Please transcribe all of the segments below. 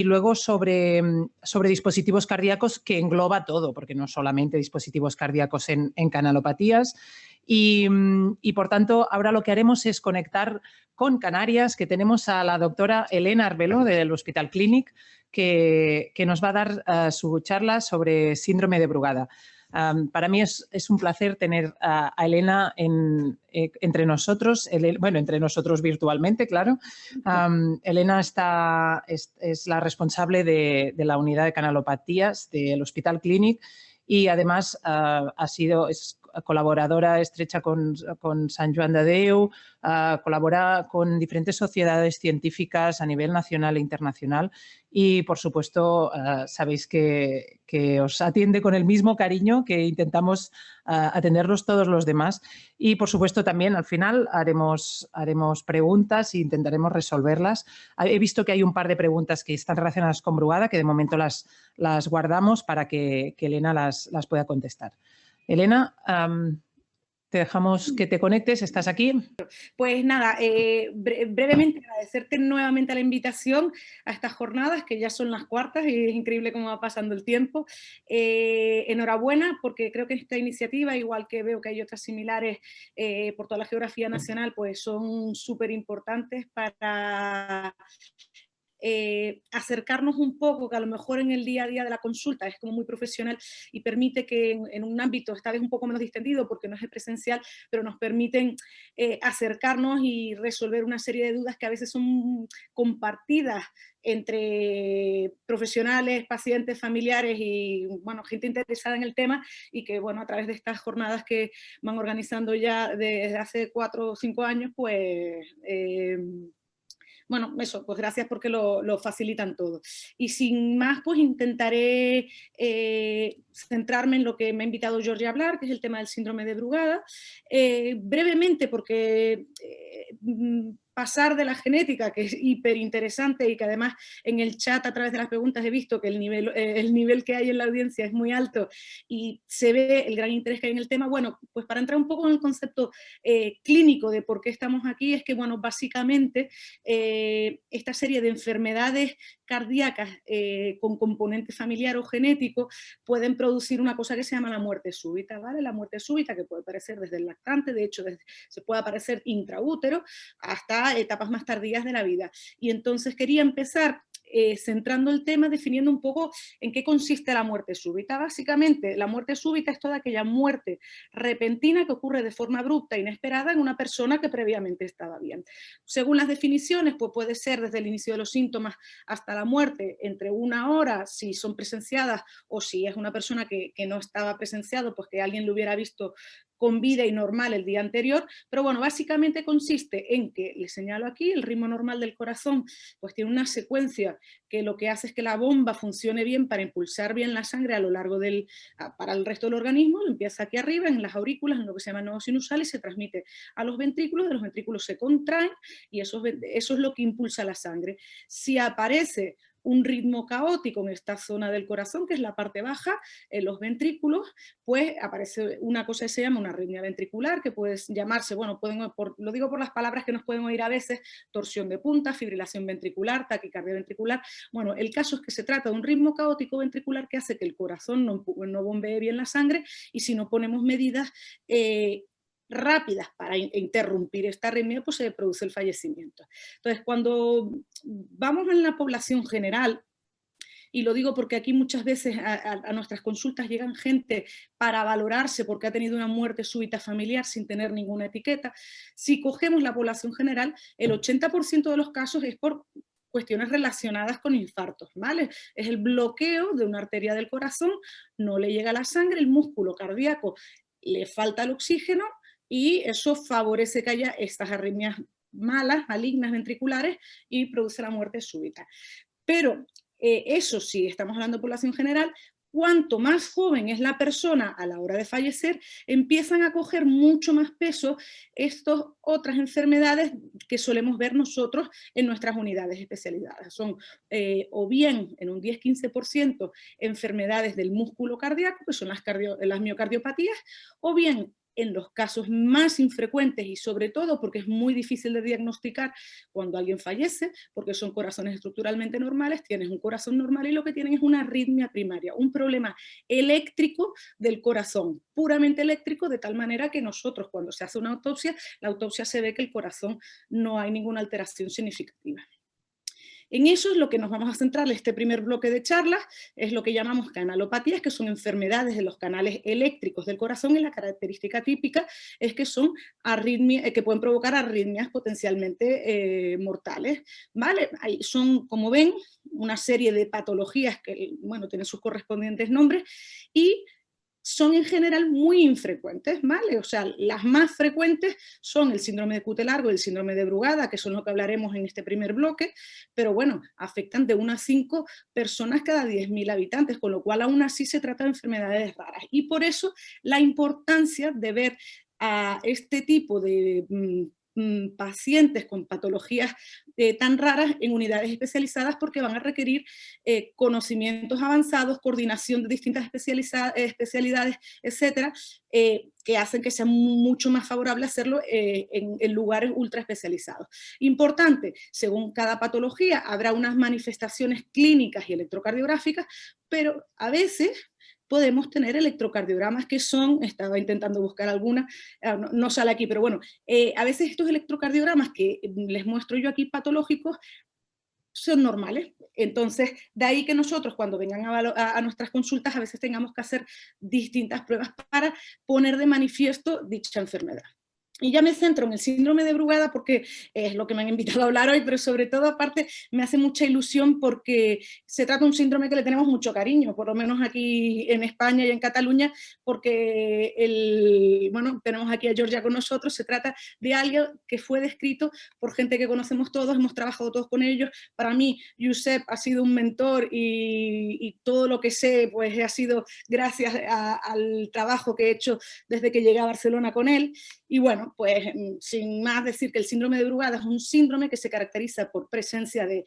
Y luego sobre dispositivos cardíacos, que engloba todo, porque no solamente dispositivos cardíacos en canalopatías. Y, por tanto, ahora lo que haremos es conectar con Canarias, que tenemos a la doctora Elena Arbelo del Hospital Clínic, que nos va a dar su charla sobre síndrome de Brugada. Para mí es un placer tener a Elena entre nosotros, entre nosotros virtualmente, claro. Elena es la responsable de la unidad de canalopatías del Hospital Clínic y además es colaboradora estrecha con Sant Joan de Déu, colabora con diferentes sociedades científicas a nivel nacional e internacional y, por supuesto, sabéis que os atiende con el mismo cariño que intentamos atenderlos todos los demás. Y, por supuesto, también al final haremos preguntas e intentaremos resolverlas. He visto que hay un par de preguntas que están relacionadas con Brugada, que de momento las guardamos para que Elena las pueda contestar. Elena, te dejamos que te conectes, ¿estás aquí? Pues nada, brevemente agradecerte nuevamente la invitación a estas jornadas, que ya son las cuartas y es increíble cómo va pasando el tiempo. Enhorabuena, porque creo que esta iniciativa, igual que veo que hay otras similares por toda la geografía nacional, pues son súper importantes para acercarnos un poco, que a lo mejor en el día a día de la consulta es como muy profesional y permite que en un ámbito esta vez un poco menos distendido porque no es presencial, pero nos permiten acercarnos y resolver una serie de dudas que a veces son compartidas entre profesionales, pacientes, familiares y, bueno, gente interesada en el tema y que, bueno, a través de estas jornadas que van organizando ya desde hace 4 o 5 años, pues bueno, eso, pues gracias porque lo facilitan todo. Y sin más, pues intentaré centrarme en lo que me ha invitado Jorge a hablar, que es el tema del síndrome de Brugada. Brevemente, porque pasar de la genética, que es hiper interesante y que además en el chat a través de las preguntas he visto que el nivel que hay en la audiencia es muy alto y se ve el gran interés que hay en el tema. Bueno, pues para entrar un poco en el concepto clínico de por qué estamos aquí, es que, bueno, básicamente esta serie de enfermedades cardíacas con componente familiar o genético pueden producir una cosa que se llama la muerte súbita, ¿vale? La muerte súbita, que puede aparecer desde el lactante, de hecho se puede aparecer intraútero hasta etapas más tardías de la vida. Y entonces quería empezar centrando el tema, definiendo un poco en qué consiste la muerte súbita. Básicamente, la muerte súbita es toda aquella muerte repentina que ocurre de forma abrupta e inesperada en una persona que previamente estaba bien. Según las definiciones, pues puede ser desde el inicio de los síntomas hasta la muerte, entre 1 hora, si son presenciadas, o si es una persona que no estaba presenciado, pues que alguien lo hubiera visto con vida y normal el día anterior, pero bueno, básicamente consiste en que, les señalo aquí, el ritmo normal del corazón pues tiene una secuencia que lo que hace es que la bomba funcione bien para impulsar bien la sangre a lo largo para el resto del organismo, empieza aquí arriba en las aurículas, en lo que se llama nodo sinusal y se transmite a los ventrículos, de los ventrículos se contraen y eso es lo que impulsa la sangre. Si aparece un ritmo caótico en esta zona del corazón, que es la parte baja, en los ventrículos, pues aparece una cosa que se llama una arritmia ventricular, que puede llamarse, bueno, lo digo por las palabras que nos pueden oír a veces, torsión de punta, fibrilación ventricular, taquicardia ventricular. Bueno, el caso es que se trata de un ritmo caótico ventricular que hace que el corazón no bombee bien la sangre y si no ponemos medidas rápidas para interrumpir esta arritmia, pues se produce el fallecimiento. Entonces, cuando vamos en la población general, y lo digo porque aquí muchas veces a nuestras consultas llegan gente para valorarse porque ha tenido una muerte súbita familiar sin tener ninguna etiqueta, si cogemos la población general, el 80% de los casos es por cuestiones relacionadas con infartos, ¿vale? Es el bloqueo de una arteria del corazón, no le llega la sangre, el músculo cardíaco le falta el oxígeno y eso favorece que haya estas arritmias malas, malignas, ventriculares y produce la muerte súbita. Pero eso sí, estamos hablando de población general, cuanto más joven es la persona a la hora de fallecer, empiezan a coger mucho más peso estas otras enfermedades que solemos ver nosotros en nuestras unidades especializadas. Son o bien en un 10-15% enfermedades del músculo cardíaco, que son las miocardiopatías, o bien en los casos más infrecuentes y sobre todo porque es muy difícil de diagnosticar cuando alguien fallece, porque son corazones estructuralmente normales, tienes un corazón normal y lo que tienen es una arritmia primaria, un problema eléctrico del corazón, puramente eléctrico, de tal manera que nosotros cuando se hace una autopsia, la autopsia se ve que el corazón no hay ninguna alteración significativa. En eso es lo que nos vamos a centrar este primer bloque de charlas, es lo que llamamos canalopatías, que son enfermedades de los canales eléctricos del corazón, y la característica típica es que son arritmias, que pueden provocar arritmias potencialmente mortales, ¿vale? Ahí son, como ven, una serie de patologías que, bueno, tienen sus correspondientes nombres, y son en general muy infrecuentes, ¿vale? O sea, las más frecuentes son el síndrome de Cute largo y el síndrome de Brugada, que son lo que hablaremos en este primer bloque, pero bueno, afectan de 1 a 5 personas cada 10.000 habitantes, con lo cual aún así se trata de enfermedades raras. Y por eso la importancia de ver a este tipo de pacientes con patologías tan raras en unidades especializadas, porque van a requerir conocimientos avanzados, coordinación de distintas especialidades, etcétera, que hacen que sea mucho más favorable hacerlo en lugares ultra especializados. Importante, según cada patología habrá unas manifestaciones clínicas y electrocardiográficas, pero a veces podemos tener electrocardiogramas que son, estaba intentando buscar alguna, no sale aquí, pero bueno, a veces estos electrocardiogramas que les muestro yo aquí patológicos son normales. Entonces, de ahí que nosotros cuando vengan a nuestras consultas a veces tengamos que hacer distintas pruebas para poner de manifiesto dicha enfermedad. Y ya me centro en el síndrome de Brugada porque es lo que me han invitado a hablar hoy, pero sobre todo aparte me hace mucha ilusión porque se trata de un síndrome que le tenemos mucho cariño, por lo menos aquí en España y en Cataluña, porque bueno, tenemos aquí a Georgia con nosotros. Se trata de algo que fue descrito por gente que conocemos todos, hemos trabajado todos con ellos. Para mí, Josep ha sido un mentor y todo lo que sé pues ha sido gracias al trabajo que he hecho desde que llegué a Barcelona con él. Y bueno, pues sin más decir que el síndrome de Brugada es un síndrome que se caracteriza por presencia de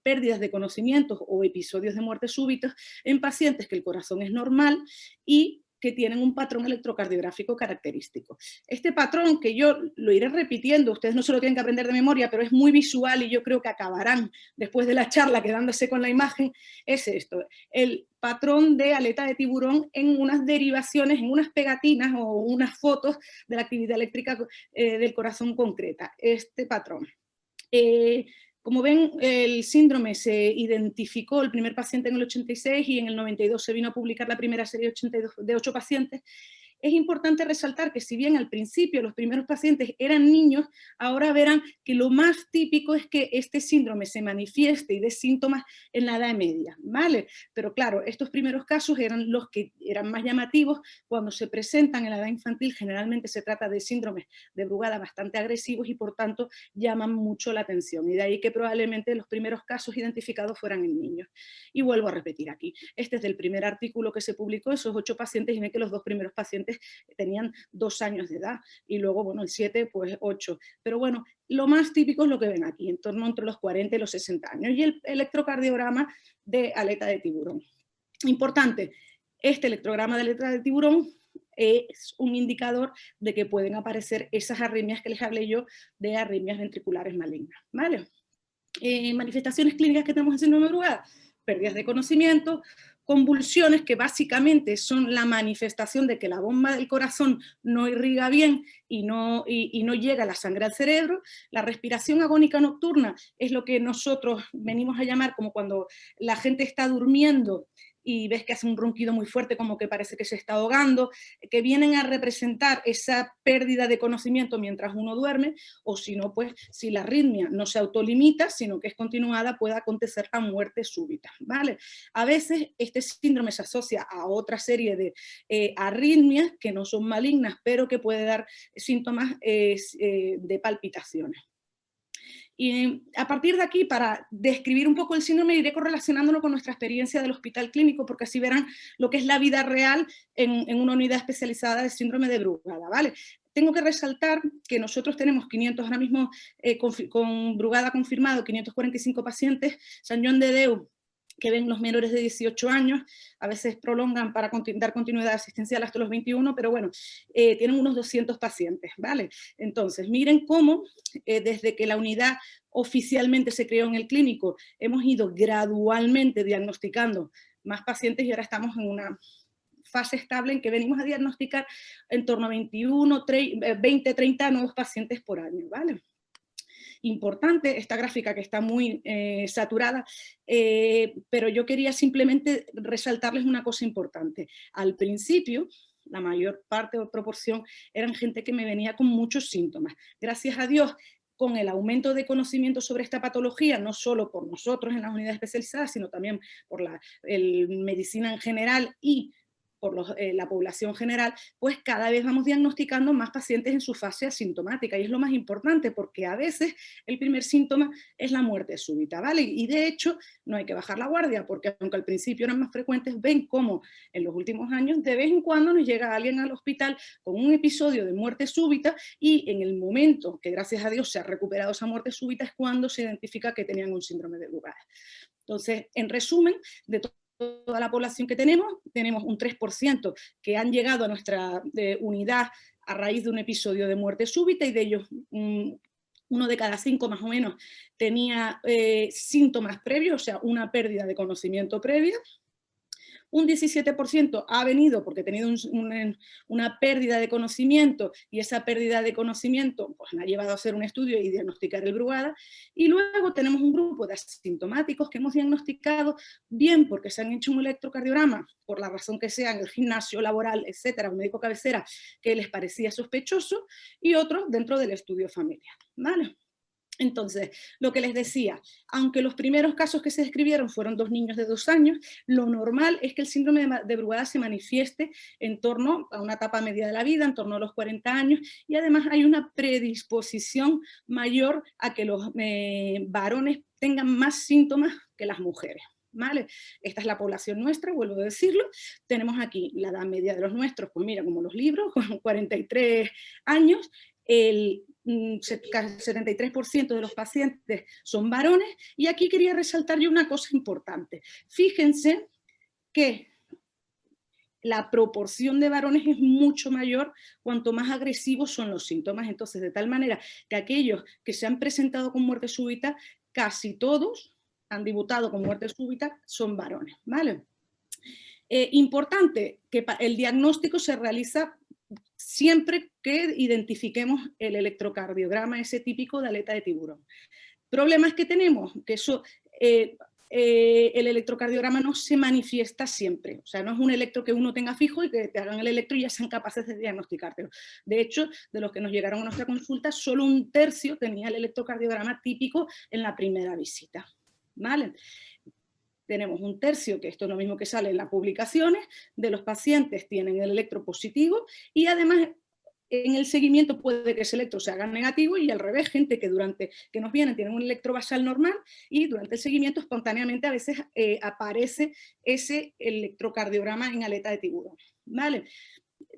pérdidas de conocimientos o episodios de muerte súbitos en pacientes que el corazón es normal y que tienen un patrón electrocardiográfico característico. Este patrón, que yo lo iré repitiendo, ustedes no se lo tienen que aprender de memoria, pero es muy visual y yo creo que acabarán después de la charla quedándose con la imagen, es esto: el patrón de aleta de tiburón en unas derivaciones, en unas pegatinas o unas fotos de la actividad eléctrica del corazón concreta. Este patrón. Como ven, el síndrome se identificó el primer paciente en el 86 y en el 92 se vino a publicar la primera serie de 8 pacientes. Es importante resaltar que si bien al principio los primeros pacientes eran niños, ahora verán que lo más típico es que este síndrome se manifieste y dé síntomas en la edad media, ¿vale? Pero claro, estos primeros casos eran los que eran más llamativos. Cuando se presentan en la edad infantil, generalmente se trata de síndromes de Brugada bastante agresivos y por tanto llaman mucho la atención. Y de ahí que probablemente los primeros casos identificados fueran en niños. Y vuelvo a repetir aquí, este es del primer artículo que se publicó, esos 8 pacientes, y ven que los 2 primeros pacientes tenían 2 años de edad y luego, bueno, el 7, pues 8. Pero bueno, lo más típico es lo que ven aquí, en torno entre los 40 y los 60 años. Y el electrocardiograma de aleta de tiburón. Importante, este electrograma de aleta de tiburón es un indicador de que pueden aparecer esas arritmias que les hablé yo, de arritmias ventriculares malignas, ¿vale? Manifestaciones clínicas que tenemos en síndrome de Brugada: pérdidas de conocimiento, convulsiones, que básicamente son la manifestación de que la bomba del corazón no irriga bien y no llega la sangre al cerebro. La respiración agónica nocturna es lo que nosotros venimos a llamar como cuando la gente está durmiendo y ves que hace un ronquido muy fuerte, como que parece que se está ahogando, que vienen a representar esa pérdida de conocimiento mientras uno duerme, o si no, pues si la arritmia no se autolimita, sino que es continuada, puede acontecer la muerte súbita, ¿vale? A veces este síndrome se asocia a otra serie de arritmias que no son malignas, pero que puede dar síntomas de palpitaciones. Y a partir de aquí, para describir un poco el síndrome, iré correlacionándolo con nuestra experiencia del hospital clínico, porque así verán lo que es la vida real en una unidad especializada de síndrome de Brugada, ¿vale? Tengo que resaltar que nosotros tenemos 500 ahora mismo con Brugada confirmado, 545 pacientes. Sant Joan de Déu que ven los menores de 18 años, a veces prolongan para dar continuidad asistencial hasta los 21, pero bueno, tienen unos 200 pacientes, ¿vale? Entonces, miren cómo desde que la unidad oficialmente se creó en el clínico, hemos ido gradualmente diagnosticando más pacientes y ahora estamos en una fase estable en que venimos a diagnosticar en torno a 21, 20, 30 nuevos pacientes por año, ¿vale? Importante esta gráfica que está muy saturada, pero yo quería simplemente resaltarles una cosa importante. Al principio, la mayor parte o proporción eran gente que me venía con muchos síntomas. Gracias a Dios, con el aumento de conocimiento sobre esta patología, no solo por nosotros en las unidades especializadas, sino también por la medicina en general y por la población general, pues cada vez vamos diagnosticando más pacientes en su fase asintomática, y es lo más importante, porque a veces el primer síntoma es la muerte súbita, ¿vale? Y de hecho no hay que bajar la guardia, porque aunque al principio eran más frecuentes, ven cómo en los últimos años de vez en cuando nos llega alguien al hospital con un episodio de muerte súbita, y en el momento que gracias a Dios se ha recuperado esa muerte súbita es cuando se identifica que tenían un síndrome de Brugada. Entonces, en resumen, de toda la población que tenemos un 3% que han llegado a nuestra unidad a raíz de un episodio de muerte súbita, y de ellos uno de cada 5 más o menos tenía síntomas previos, o sea, una pérdida de conocimiento previa. Un 17% ha venido porque ha tenido una pérdida de conocimiento, y esa pérdida de conocimiento pues, me ha llevado a hacer un estudio y diagnosticar el Brugada. Y luego tenemos un grupo de asintomáticos que hemos diagnosticado bien porque se han hecho un electrocardiograma, por la razón que sea, en el gimnasio, laboral, etcétera, un médico cabecera que les parecía sospechoso, y otros dentro del estudio familiar, ¿vale? Entonces, lo que les decía, aunque los primeros casos que se describieron fueron 2 niños de 2 años, lo normal es que el síndrome de Brugada se manifieste en torno a una etapa media de la vida, en torno a los 40 años, y además hay una predisposición mayor a que los varones tengan más síntomas que las mujeres. ¿Vale? Esta es la población nuestra, vuelvo a decirlo. Tenemos aquí la edad media de los nuestros, pues mira, como los libros, con 43 años, el 73% de los pacientes son varones, y aquí quería resaltar yo una cosa importante. Fíjense que la proporción de varones es mucho mayor cuanto más agresivos son los síntomas, entonces de tal manera que aquellos que se han presentado con muerte súbita, casi todos han debutado con muerte súbita, son varones, ¿vale? Importante que el diagnóstico se realiza siempre que identifiquemos el electrocardiograma ese típico de aleta de tiburón. Problemas que tenemos, que eso, el electrocardiograma no se manifiesta siempre, o sea, no es un electro que uno tenga fijo y que te hagan el electro y ya sean capaces de diagnosticártelo. De hecho, de los que nos llegaron a nuestra consulta, solo 1/3 tenía el electrocardiograma típico en la primera visita, ¿vale? Tenemos 1/3, que esto es lo mismo que sale en las publicaciones, de los pacientes tienen el electro positivo, y además en el seguimiento puede que ese electro se haga negativo, y al revés, gente que nos vienen tienen un electro basal normal, y durante el seguimiento espontáneamente a veces aparece ese electrocardiograma en aleta de tiburón, ¿vale?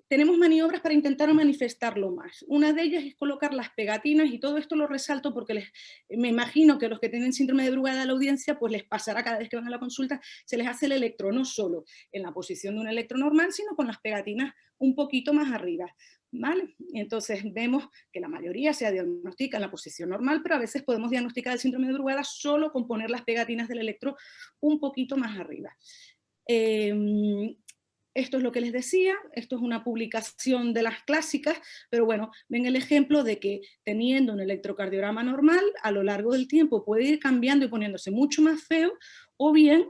Tenemos maniobras para intentar manifestarlo más. Una de ellas es colocar las pegatinas, y todo esto lo resalto porque me imagino que los que tienen síndrome de Brugada a la audiencia, pues les pasará cada vez que van a la consulta, se les hace el electro no solo en la posición de un electro normal, sino con las pegatinas un poquito más arriba, ¿vale? Entonces vemos que la mayoría se diagnostica en la posición normal, pero a veces podemos diagnosticar el síndrome de Brugada solo con poner las pegatinas del electro un poquito más arriba. Esto es lo que les decía, esto es una publicación de las clásicas, pero bueno, ven el ejemplo de que teniendo un electrocardiograma normal, a lo largo del tiempo puede ir cambiando y poniéndose mucho más feo, o bien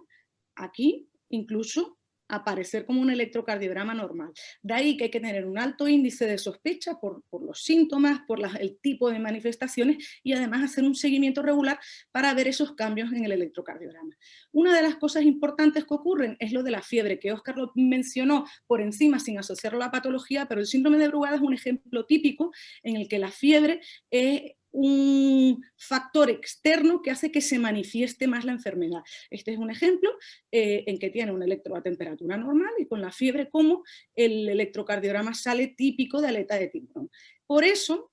aquí incluso aparecer como un electrocardiograma normal. De ahí que hay que tener un alto índice de sospecha por los síntomas, por el tipo de manifestaciones, y además hacer un seguimiento regular para ver esos cambios en el electrocardiograma. Una de las cosas importantes que ocurren es lo de la fiebre, que Óscar lo mencionó por encima sin asociarlo a la patología, pero el síndrome de Brugada es un ejemplo típico en el que la fiebre es un factor externo que hace que se manifieste más la enfermedad. Este es un ejemplo en que tiene un electro a temperatura normal y con la fiebre, como el electrocardiograma sale típico de aleta de tiburón. Por eso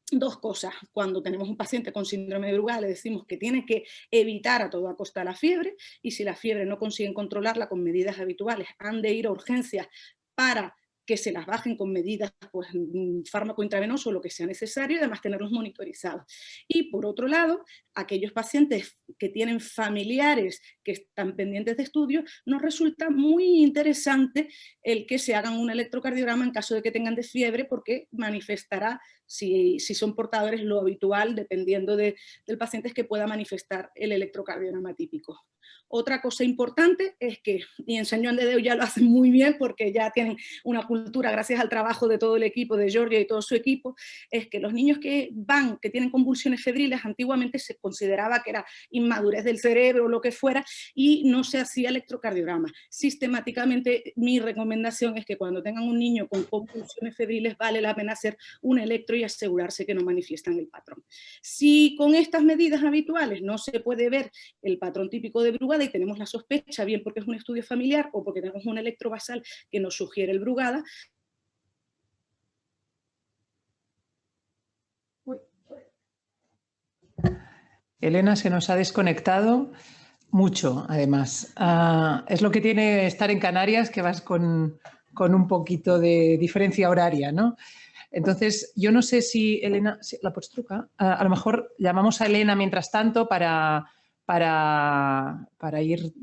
Dos cosas. Cuando tenemos un paciente con síndrome de Brugada, le decimos que tiene que evitar a toda costa la fiebre, y si la fiebre no consiguen controlarla con medidas habituales, han de ir a urgencias para que se las bajen con medidas, pues, fármaco intravenoso o lo que sea necesario, y además tenerlos monitorizados. Y por otro lado, aquellos pacientes que tienen familiares que están pendientes de estudios, nos resulta muy interesante el que se hagan un electrocardiograma en caso de que tengan de fiebre, porque manifestará, si son portadores, lo habitual, dependiendo del paciente, es que pueda manifestar el electrocardiograma típico. Otra cosa importante es que, y en Sant Joan de Déu ya lo hacen muy bien porque ya tienen una cultura, gracias al trabajo de todo el equipo, de Georgia y todo su equipo, es que los niños que tienen convulsiones febriles, antiguamente se consideraba que era inmadurez del cerebro o lo que fuera, y no se hacía electrocardiograma. Sistemáticamente, mi recomendación es que cuando tengan un niño con convulsiones febriles, vale la pena hacer un electro y asegurarse que no manifiestan el patrón. Si con estas medidas habituales no se puede ver el patrón típico de Brugada y tenemos la sospecha, bien porque es un estudio familiar o porque tenemos un electrobasal que nos sugiere el Brugada. Elena se nos ha desconectado mucho, además. Es lo que tiene estar en Canarias, que vas con un poquito de diferencia horaria, ¿no? Entonces, yo no sé si Elena, la pots trucar? A lo mejor llamamos a Elena mientras tanto para ir,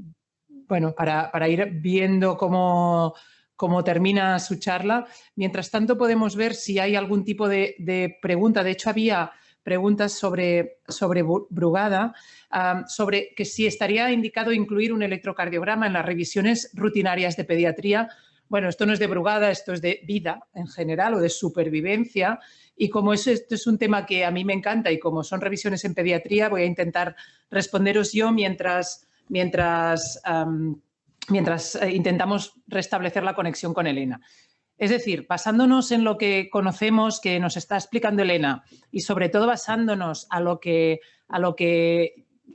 bueno, para ir viendo cómo termina su charla. Mientras tanto, podemos ver si hay algún tipo de pregunta. De hecho, había preguntas sobre Brugada, sobre que si estaría indicado incluir un electrocardiograma en las revisiones rutinarias de pediatría. Bueno, esto no es de Brugada, esto es de vida en general o de supervivencia, y como esto es un tema que a mí me encanta y como son revisiones en pediatría, voy a intentar responderos yo mientras intentamos restablecer la conexión con Elena. Es decir, basándonos en lo que conocemos, que nos está explicando Elena, y sobre todo basándonos a lo que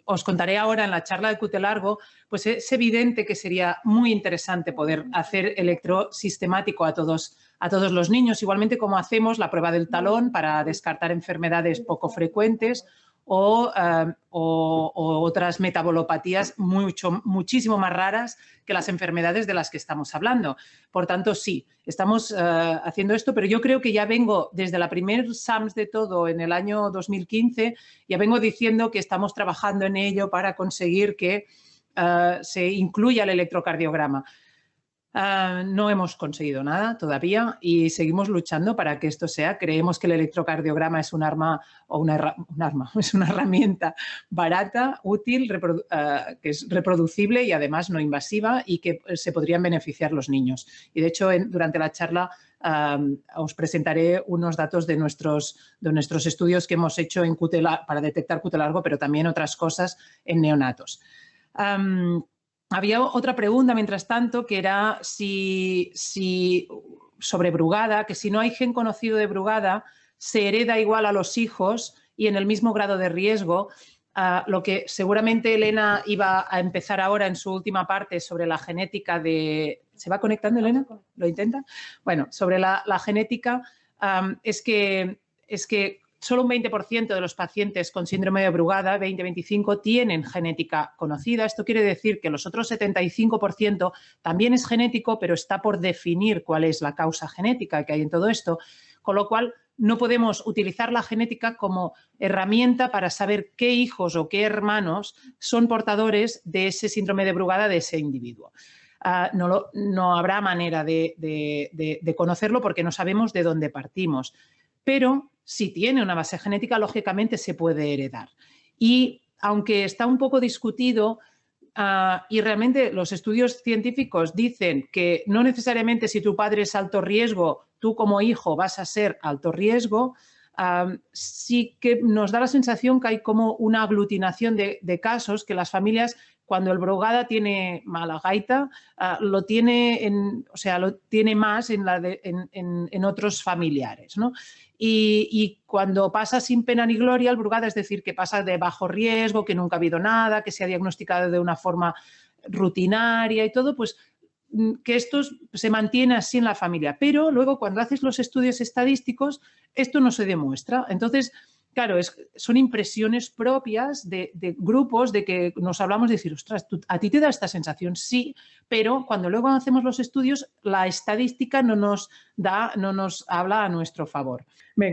os contaré ahora en la charla de Cutelargo, pues es evidente que sería muy interesante poder hacer electro sistemático a todos los niños, igualmente como hacemos la prueba del talón para descartar enfermedades poco frecuentes o otras metabolopatías muchísimo más raras que las enfermedades de las que estamos hablando. Por tanto, sí, estamos haciendo esto, pero yo creo que ya vengo desde la primer SAMS de todo en el año 2015, ya vengo diciendo que estamos trabajando en ello para conseguir que se incluya el electrocardiograma. No hemos conseguido nada todavía y seguimos luchando para que esto sea. Creemos que el electrocardiograma es un arma o es una herramienta barata, útil, que es reproducible y además no invasiva y que se podrían beneficiar los niños. Y de hecho, durante la charla os presentaré unos datos de nuestros estudios que hemos hecho en para detectar Cutelargo, pero también otras cosas en neonatos. Había otra pregunta, mientras tanto, que era si sobre Brugada, que si no hay gen conocido de Brugada, se hereda igual a los hijos y en el mismo grado de riesgo. Lo que seguramente Elena iba a empezar ahora en su última parte sobre la genética de... ¿Se va conectando, Elena? ¿Lo intenta? Bueno, sobre la genética, es que solo un 20% de los pacientes con síndrome de Brugada, 20-25, tienen genética conocida. Esto quiere decir que los otros 75% también es genético, pero está por definir cuál es la causa genética que hay en todo esto, con lo cual no podemos utilizar la genética como herramienta para saber qué hijos o qué hermanos son portadores de ese síndrome de Brugada de ese individuo. No habrá manera de conocerlo porque no sabemos de dónde partimos, pero si tiene una base genética, lógicamente se puede heredar. Y aunque está un poco discutido, y realmente los estudios científicos dicen que no necesariamente si tu padre es alto riesgo, tú como hijo vas a ser alto riesgo, sí que nos da la sensación que hay como una aglutinación de casos que las familias, cuando el Brugada tiene mala gaita, lo tiene más en otros familiares, ¿no? Y cuando pasa sin pena ni gloria el Brugada, es decir, que pasa de bajo riesgo, que nunca ha habido nada, que se ha diagnosticado de una forma rutinaria y todo, pues que esto se mantiene así en la familia, pero luego cuando haces los estudios estadísticos esto no se demuestra. Entonces, claro, son impresiones propias de grupos de que nos hablamos de decir, ostras, ¿a ti te da esta sensación? Sí, pero cuando luego hacemos los estudios la estadística no nos habla a nuestro favor. Venga.